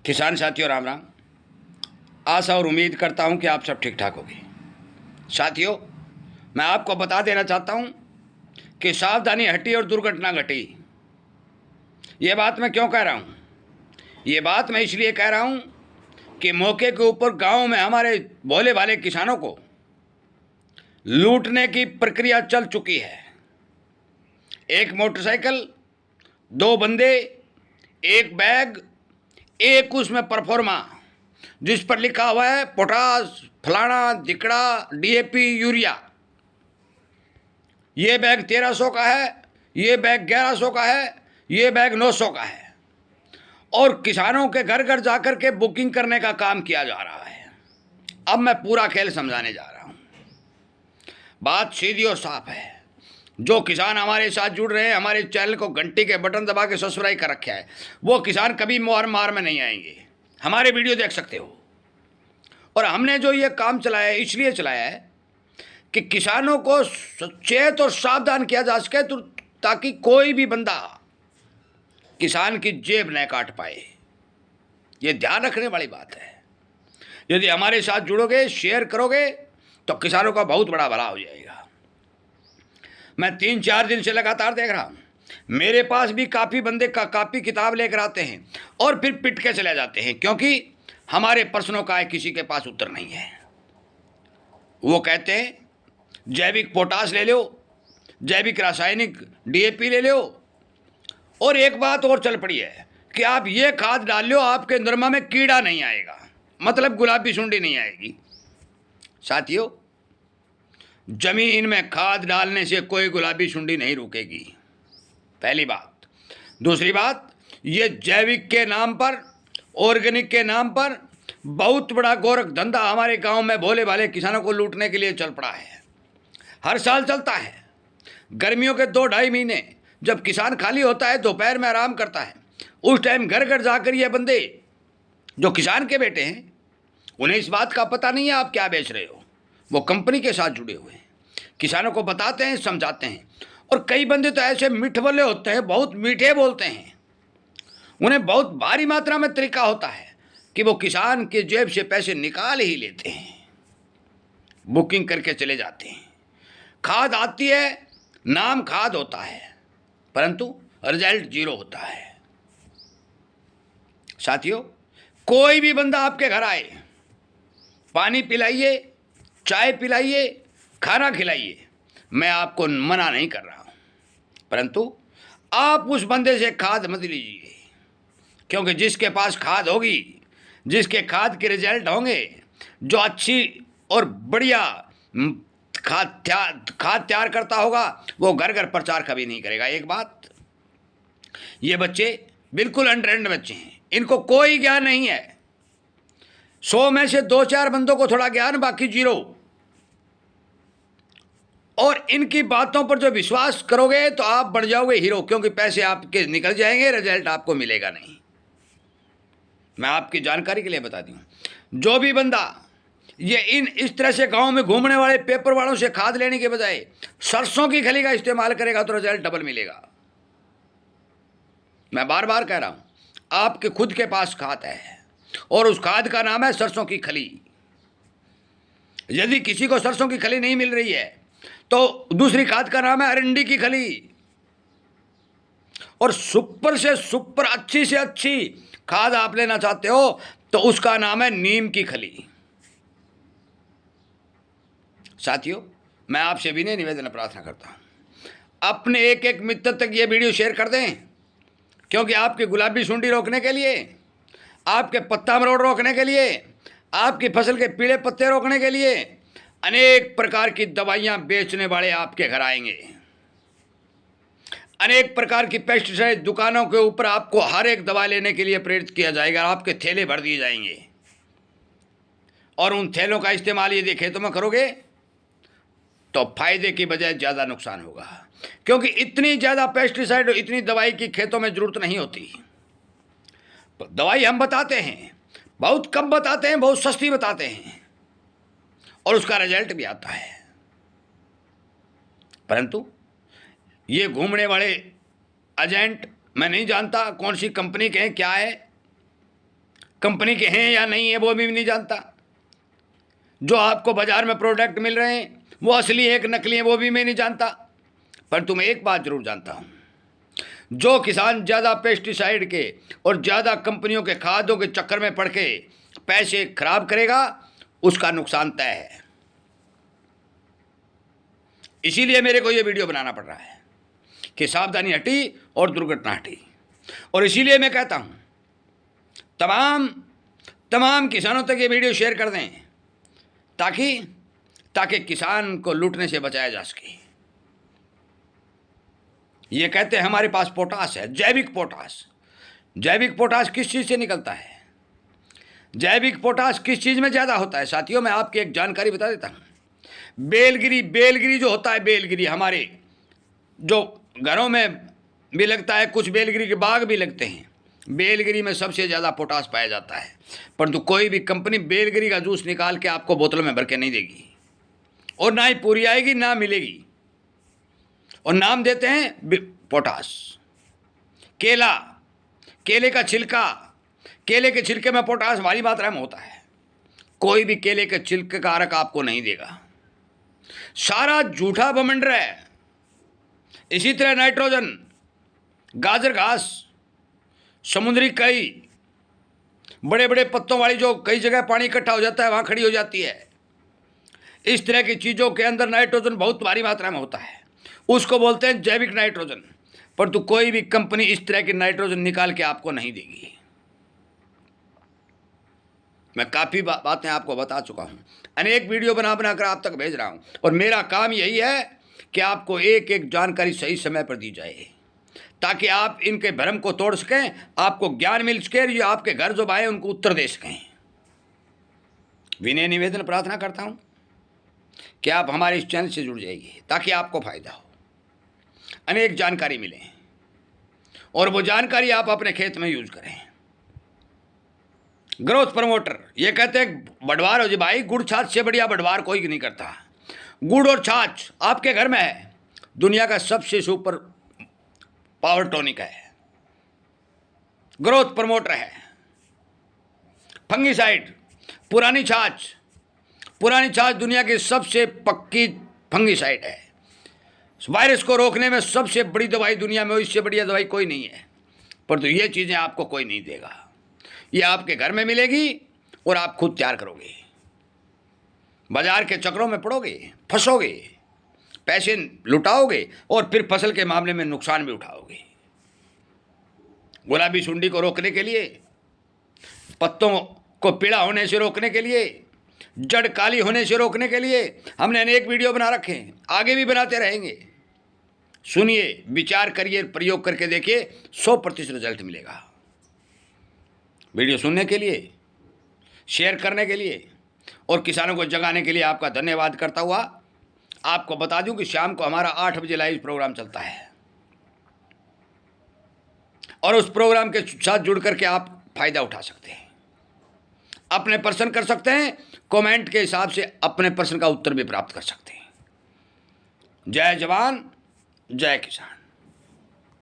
किसान साथियों राम राम। आशा और उम्मीद करता हूं कि आप सब ठीक ठाक होंगे। साथियों, मैं आपको बता देना चाहता हूं कि सावधानी हटी और दुर्घटना घटी। ये बात मैं क्यों कह रहा हूं? ये बात मैं इसलिए कह रहा हूं कि मौके के ऊपर गांव में हमारे भोले भाले किसानों को लूटने की प्रक्रिया चल चुकी है। एक मोटरसाइकिल, दो बंदे, एक बैग, एक उसमें परफॉर्मा जिस पर लिखा हुआ है पोटास फलाना दिकड़ा डीएपी यूरिया। ये बैग 1300 का है, ये बैग 1100 का है, ये बैग 900 का है। और किसानों के घर घर जाकर के बुकिंग करने का काम किया जा रहा है। अब मैं पूरा खेल समझाने जा रहा हूं। बात सीधी और साफ है। जो किसान हमारे साथ जुड़ रहे हैं, हमारे चैनल को घंटी के बटन दबा के सब्सक्राइब कर रखे है, वो किसान कभी मार में नहीं आएंगे। हमारे वीडियो देख सकते हो। और हमने जो ये काम चलाया है इसलिए चलाया है कि किसानों को सचेत और सावधान किया जा सके, तो ताकि कोई भी बंदा किसान की जेब न काट पाए। ये ध्यान रखने वाली बात है। यदि हमारे साथ जुड़ोगे, शेयर करोगे, तो किसानों का बहुत बड़ा भला हो जाएगा। मैं 3-4 दिन से लगातार देख रहा हूं, मेरे पास भी काफ़ी बंदे कापी किताब लेकर आते हैं और फिर पिट के चले जाते हैं, क्योंकि हमारे प्रश्नों का किसी के पास उत्तर नहीं है। वो कहते हैं जैविक पोटास ले लो, जैविक रासायनिक डीएपी ले लो, और एक बात और चल पड़ी है कि आप ये खाद डाल लो, आपके नरमा में कीड़ा नहीं आएगा, मतलब गुलाबी सुंडी नहीं आएगी। साथियों, जमीन में खाद डालने से कोई गुलाबी सुंडी नहीं रुकेगी, पहली बात। दूसरी बात, ये जैविक के नाम पर, ऑर्गेनिक के नाम पर बहुत बड़ा गोरख धंधा हमारे गांव में भोले भाले किसानों को लूटने के लिए चल पड़ा है। हर साल चलता है। गर्मियों के 2-2.5 महीने जब किसान खाली होता है, दोपहर में आराम करता है, उस टाइम घर घर जाकर ये बंदे जो किसान के बेटे हैं, उन्हें इस बात का पता नहीं है आप क्या बेच रहे हो। वो कंपनी के साथ जुड़े हुए हैं, किसानों को बताते हैं, समझाते हैं। और कई बंदे तो ऐसे मीठ बोले होते हैं, बहुत मीठे बोलते हैं। उन्हें बहुत भारी मात्रा में तरीका होता है कि वो किसान के जेब से पैसे निकाल ही लेते हैं, बुकिंग करके चले जाते हैं। खाद आती है, नाम खाद होता है, परंतु रिजल्ट 0 होता है। साथियों, कोई भी बंदा आपके घर आए, पानी पिलाइए, चाय पिलाइए, खाना खिलाइए, मैं आपको मना नहीं कर रहा हूं, परंतु आप उस बंदे से खाद मत लीजिए, क्योंकि जिसके पास खाद होगी, जिसके खाद के रिजल्ट होंगे, जो अच्छी और बढ़िया खाद तैयार करता होगा, वो घर घर प्रचार कभी नहीं करेगा। एक बात, ये बच्चे बिल्कुल अनट्रेंड बच्चे हैं, इनको कोई ज्ञान नहीं है। 100 में से 2-4 बंदों को थोड़ा ज्ञान, बाकी 0। और इनकी बातों पर जो विश्वास करोगे तो आप बन जाओगे हीरो, क्योंकि पैसे आपके निकल जाएंगे, रिजल्ट आपको मिलेगा नहीं। मैं आपकी जानकारी के लिए बता दूं, जो भी बंदा ये इस तरह से गांव में घूमने वाले पेपर वालों से खाद लेने के बजाय सरसों की खली का इस्तेमाल करेगा तो रिजल्ट डबल मिलेगा। मैं बार बार कह रहा हूं, आपके खुद के पास खाद है और उस खाद का नाम है सरसों की खली। यदि किसी को सरसों की खली नहीं मिल रही है तो दूसरी खाद का नाम है अरंडी की खली। और सुपर से सुपर, अच्छी से अच्छी खाद आप लेना चाहते हो तो उसका नाम है नीम की खली। साथियों, मैं आपसे विनय निवेदन प्रार्थना करता हूं, अपने एक एक मित्र तक ये वीडियो शेयर कर दें, क्योंकि आपकी गुलाबी सुंडी रोकने के लिए, आपके पत्ता मरोड़ रोकने के लिए, आपकी फसल के पीले पत्ते रोकने के लिए अनेक प्रकार की दवाइयां बेचने वाले आपके घर आएंगे। अनेक प्रकार की पेस्टिसाइड दुकानों के ऊपर आपको हर एक दवा लेने के लिए प्रेरित किया जाएगा, आपके थैले भर दिए जाएंगे। और उन थैलों का इस्तेमाल यदि खेतों में करोगे तो फायदे की बजाय ज़्यादा नुकसान होगा, क्योंकि इतनी ज़्यादा पेस्टिसाइड और इतनी दवाई की खेतों में ज़रूरत नहीं होती। दवाई हम बताते हैं, बहुत कम बताते हैं, बहुत सस्ती बताते हैं, और उसका रिजल्ट भी आता है। परंतु ये घूमने वाले एजेंट, मैं नहीं जानता कौन सी कंपनी के हैं, क्या है, कंपनी के हैं या नहीं है वो भी नहीं जानता। जो आपको बाजार में प्रोडक्ट मिल रहे हैं वो असली है कि नकली है वो भी मैं नहीं जानता। पर तुम्हें एक बात जरूर जानता हूँ, जो किसान ज़्यादा पेस्टिसाइड के और ज़्यादा कंपनियों के खादों के चक्कर में पड़ के पैसे खराब करेगा उसका नुकसान तय है। इसीलिए मेरे को ये वीडियो बनाना पड़ रहा है कि सावधानी हटी और दुर्घटना हटी। और इसीलिए मैं कहता हूँ तमाम किसानों तक ये वीडियो शेयर कर दें ताकि किसान को लूटने से बचाया जा सके। ये कहते हैं हमारे पास पोटास है, जैविक पोटास। जैविक पोटास किस चीज़ से निकलता है? जैविक पोटास किस चीज़ में ज़्यादा होता है? साथियों, मैं आपकी एक जानकारी बता देता हूँ। बेलगिरी जो होता है, बेलगिरी हमारे जो घरों में भी लगता है, कुछ बेलगिरी के बाग भी लगते हैं। बेलगिरी में सबसे ज़्यादा पोटास पाया जाता है। परंतु कोई भी कंपनी बेलगिरी का जूस निकाल के आपको बोतलों में भर के नहीं देगी, और ना ही पूरी आएगी ना मिलेगी। और नाम देते हैं पोटास। केले का छिलका, केले के छिलके में पोटास भारी मात्रा में होता है। कोई भी केले के छिलके का आरक आपको नहीं देगा। सारा झूठा बमंडर है। इसी तरह नाइट्रोजन, गाजर घास, समुद्री कई, बड़े बड़े पत्तों वाली जो कई जगह पानी इकट्ठा हो जाता है वहाँ खड़ी हो जाती है, इस तरह की चीज़ों के अंदर नाइट्रोजन बहुत भारी मात्रा में होता है। उसको बोलते हैं जैविक नाइट्रोजन। परंतु कोई भी कंपनी इस तरह की नाइट्रोजन निकाल के आपको नहीं देगी। मैं काफ़ी बातें आपको बता चुका हूँ, अनेक वीडियो बना कर आप तक भेज रहा हूँ। और मेरा काम यही है कि आपको एक एक जानकारी सही समय पर दी जाए ताकि आप इनके भ्रम को तोड़ सकें, आपको ज्ञान मिल सके, जो आपके घर जो आए उनको उत्तर दे सकें। विनय निवेदन प्रार्थना करता हूँ कि आप हमारे इस चैनल से जुड़ जाइए ताकि आपको फायदा हो, अनेक जानकारी मिले और वो जानकारी आप अपने खेत में यूज करें। ग्रोथ प्रमोटर, ये कहते हैं बढ़वार हो जी भाई, गुड़ छाछ से बढ़िया बढ़वार कोई नहीं करता। गुड़ और छाछ आपके घर में है, दुनिया का सबसे सुपर पावर टॉनिक है, ग्रोथ प्रमोटर है। फंगीसाइड, पुरानी छाछ दुनिया की सबसे पक्की फंगीसाइड है। वायरस को रोकने में सबसे बड़ी दवाई दुनिया में, इससे बढ़िया दवाई कोई नहीं है। परंतु ये चीज़ें आपको कोई नहीं देगा, ये आपके घर में मिलेगी और आप खुद तैयार करोगे। बाजार के चक्रों में पड़ोगे, फंसोगे, पैसे लुटाओगे और फिर फसल के मामले में नुकसान भी उठाओगे। गुलाबी सुंडी को रोकने के लिए, पत्तों को पीला होने से रोकने के लिए, जड़ काली होने से रोकने के लिए हमने अनेक वीडियो बना रखे हैं, आगे भी बनाते रहेंगे। सुनिए, विचार करिए, प्रयोग करके देखिए, 100% रिजल्ट मिलेगा। वीडियो सुनने के लिए, शेयर करने के लिए और किसानों को जगाने के लिए आपका धन्यवाद करता हुआ आपको बता दूं कि शाम को हमारा 8 बजे लाइव प्रोग्राम चलता है और उस प्रोग्राम के साथ जुड़ करके आप फायदा उठा सकते हैं, अपने प्रश्न कर सकते हैं, कमेंट के हिसाब से अपने प्रश्न का उत्तर भी प्राप्त कर सकते हैं। जय जवान, जय किसान।